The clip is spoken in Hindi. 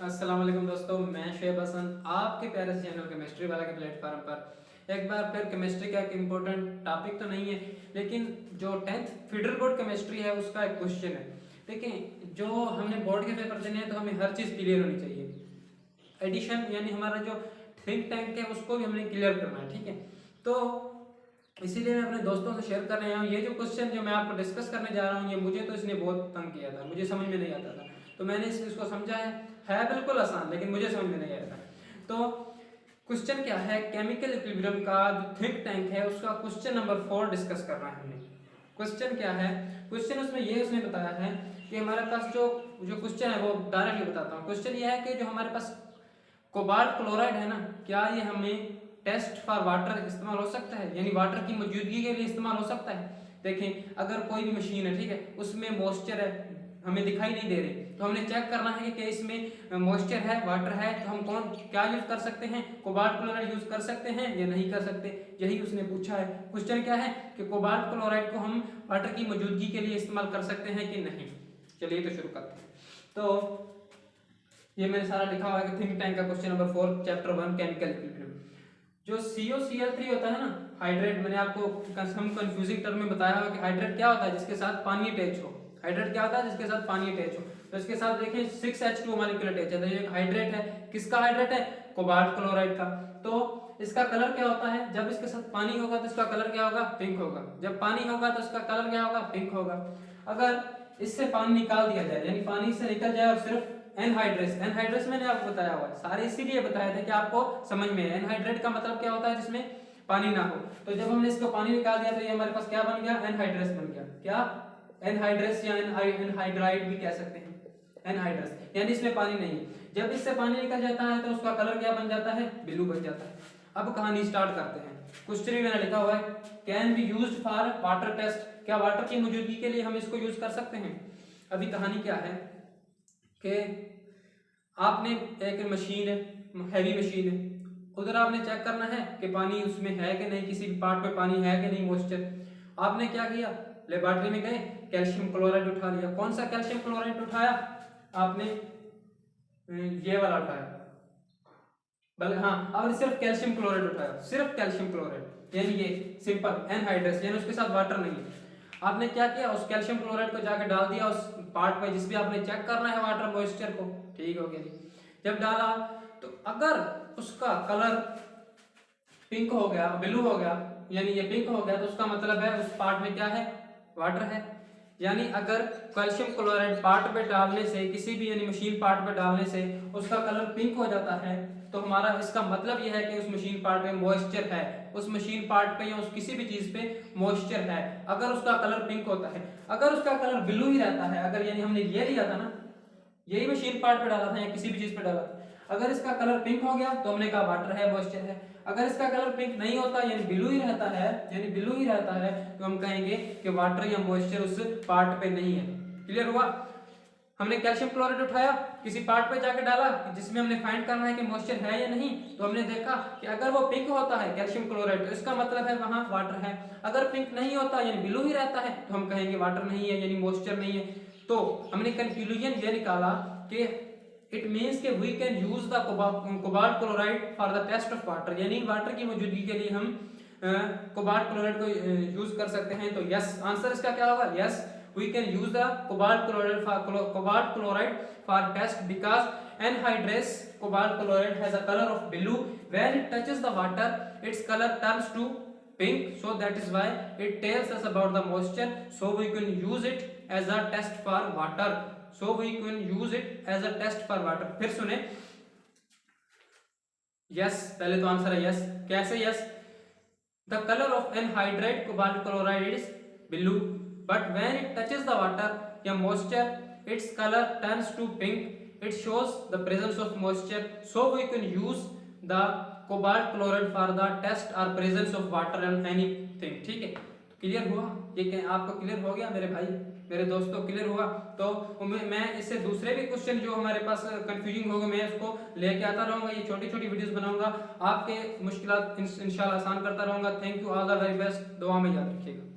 अस्सलाम वालेकुम दोस्तों, मैं शुएब हसन आपके प्यारे से चैनल केमिस्ट्री वाला के प्लेटफॉर्म पर एक बार फिर केमिस्ट्री का एक इम्पोर्टेंट टॉपिक तो नहीं है, लेकिन जो 10th फीडर बोर्ड केमिस्ट्री है उसका एक क्वेश्चन है। देखिए, जो हमने बोर्ड के पेपर देने हैं तो हमें हर चीज़ क्लियर होनी चाहिए। एडिशन यानी हमारा जो थिंक टैंक है उसको भी हमने क्लियर करना है, ठीक है। तो इसीलिए मैं अपने दोस्तों से शेयर कर रहा हूँ। ये जो क्वेश्चन जो मैं आपको डिस्कस करने जा रहा हूँ, ये मुझे तो इसने बहुत तंग किया था, मुझे समझ में नहीं आता था। तो मैंने इसको समझा है बिल्कुल आसान, लेकिन मुझे समझ में नहीं आया था। तो क्वेश्चन क्या है, केमिकल इक्विलिब्रियम का जो थिंक टैंक है उसका क्वेश्चन नंबर 4 डिस्कस करना है हमने। क्वेश्चन क्या है, क्वेश्चन उसमें ये उसने बताया है कि हमारे पास जो जो क्वेश्चन है वो डायरेक्टली बताता हूँ। क्वेश्चन ये है कि जो हमारे पास कोबाल्ट क्लोराइड है ना, क्या ये हमें टेस्ट फॉर वाटर इस्तेमाल हो सकता है, यानी वाटर की मौजूदगी के लिए इस्तेमाल हो सकता है। देखें, अगर कोई भी मशीन है, ठीक है, उसमें मॉइस्चर है, हमें दिखाई नहीं दे रही, तो हमने चेक करना है कि इसमें मॉइस्चर है, वाटर है, तो हम क्या यूज कर सकते हैं, कोबाल्ट क्लोराइड यूज कर सकते हैं या नहीं कर सकते। यही उसने पूछा है। क्वेश्चन क्या है कि कोबाल्ट क्लोराइड को हम वाटर की मौजूदगी के लिए इस्तेमाल कर सकते हैं कि नहीं। चलिए तो शुरू करते हैं। तो ये मैंने सारा लिखा हुआ है कि थिंक टैंक का question number 4 chapter 1 chemical equilibrium. जो COCl3 होता है ना, हाइड्रेट, मैंने आपको हम कंफ्यूजिंग टर्म में बताया हुआ कि हाइड्रेट क्या होता है, जिसके साथ पानी अटैच हो। हाइड्रेट क्या होता है, जिसके साथ पानी अटैच हो। तो इसके साथ देखिए 6H2 मॉलिक्यूल अटैच है। तो ये हाइड्रेट है, किसका हाइड्रेट है, कोबाल्ट क्लोराइड का। तो इसका कलर क्या होता है, जब इसके साथ पानी होगा तो इसका कलर क्या होगा, पिंक होगा। जब पानी होगा तो इसका कलर क्या होगा, पिंक होगा। अगर इससे पानी निकाल दिया जाए, यानी पानी से निकल जाए और सिर्फ एनहाइड्रस मैंने आपको बताया हुआ है, सारे इसीलिए बताया था कि आपको समझ में। एनहाइड्रेट का मतलब क्या होता है, जिसमें पानी ना हो। तो जब हमने इसको पानी निकाल दिया तो ये हमारे पास क्या बन गया, एनहाइड्रस बन गया। क्या, एनहाइड्रस या एनहाइड्राइड भी कह सकते हैं। एनहाइड्रस यानी इसमें पानी नहीं है। जब इससे पानी निकल जाता है तो उसका कलर क्या बन जाता है, ब्लू बन जाता है। अब कहानी स्टार्ट करते हैं। क्वेश्चन में मैंने लिखा हुआ है, can be used for water test, क्या वाटर की मौजूदगी के लिए हम इसको यूज कर सकते हैं। अभी कहानी क्या है कि आपने एक मशीन है, हैवी मशीन है, उधर आपने चेक करना है कि पानी उसमें है कि नहीं, किसी भी पार्ट पे पानी है कि नहीं, मॉइस्चर। आपने क्या किया, लेबोरेटरी में गए, कैल्शियम क्लोराइड उठा लिया। कौन सा कैल्शियम क्लोराइड उठाया आपने, ये वाला उठाया, बल्कि हाँ, आपने सिर्फ कैल्शियम क्लोराइड उठाया, सिर्फ कैल्शियम क्लोराइड, यानी ये सिंपल एनहाइड्रस, यानी उसके साथ वाटर नहीं है। आपने क्या किया, उस कैल्शियम क्लोराइड को जाके डाल दिया उस पार्ट पे जिस भी आपने चेक करना है वाटर मॉइस्चर को। ठीक हो गया जी। जब डाला तो अगर उसका कलर पिंक हो गया, ब्लू हो गया, यानी ये पिंक हो गया, तो उसका मतलब है उस पार्ट में क्या है, वाटर है। यानी अगर कैल्शियम क्लोराइड पार्ट पे डालने से, किसी भी यानी मशीन पार्ट पे डालने से उसका कलर पिंक हो जाता है, तो हमारा इसका मतलब यह है कि उस मशीन पार्ट में मॉइस्चर है, उस मशीन पार्ट पे या उस किसी भी चीज पे मॉइस्चर है। अगर उसका कलर पिंक होता है, अगर उसका कलर ब्लू ही रहता है, अगर यानी हमने ये लिया था ना, यही मशीन पार्ट पे डाला था या किसी भी चीज पे डाला था, अगर इसका कलर पिंक हो गया तो हमने कहा वाटर है, मॉइस्चर है। अगर इसका कलर पिंक नहीं होता, यानी ब्लू ही रहता है, यानी ब्लू ही रहता है, तो हम कहेंगे कि वाटर या मॉइस्चर उस पार्ट पे नहीं है। क्लियर हुआ। हमने कैल्शियम क्लोराइड उठाया, किसी पार्ट पे जाके डाला जिसमें हमने फाइंड करना है कि मॉइस्चर है या नहीं, तो हमने देखा कि अगर वो पिंक होता है कैल्शियम क्लोराइड, तो इसका मतलब है वहां वाटर है। अगर पिंक नहीं होता यानी ब्लू ही रहता है, तो हम कहेंगे वाटर नहीं है, यानी मॉइस्चर नहीं है। तो हमने कंक्लूजन ये निकाला कि इट मींस कि we can use the cobalt chloride for the test of water, यानी वाटर की मौजूदगी के लिए हम कोबाल्ट क्लोराइड को यूज कर सकते हैं। तो यस, आंसर इसका क्या होगा, yes, we can use the cobalt chloride for test because anhydrous cobalt chloride has a color of blue. When it touches the water, its color turns to pink, so that is why it tells us about the moisture, so we can use it as a test for water, so we can use it as a test for water। फिर सुने, यस, पहले तो आंसर है यस। कैसे yes, the color of anhydride cobalt chloride is blue, but when it touches the water या moisture, its color turns to pink. It shows the presence of moisture, so we can use the cobalt chloride for the test or presence of water and anything। ठीक है, क्लियर हुआ ये, क्या आपको क्लियर हो गया मेरे भाई, मेरे दोस्तों, क्लियर हुआ। तो मैं इससे दूसरे भी क्वेश्चन जो हमारे पास कंफ्यूजिंग होगा मैं उसको लेके आता रहूंगा, ये छोटी छोटी वीडियोस बनाऊंगा, आपके मुश्किलात इंशाल्लाह आसान करता रहूंगा। Thank you, all the very best, दुआ में याद रखिएगा।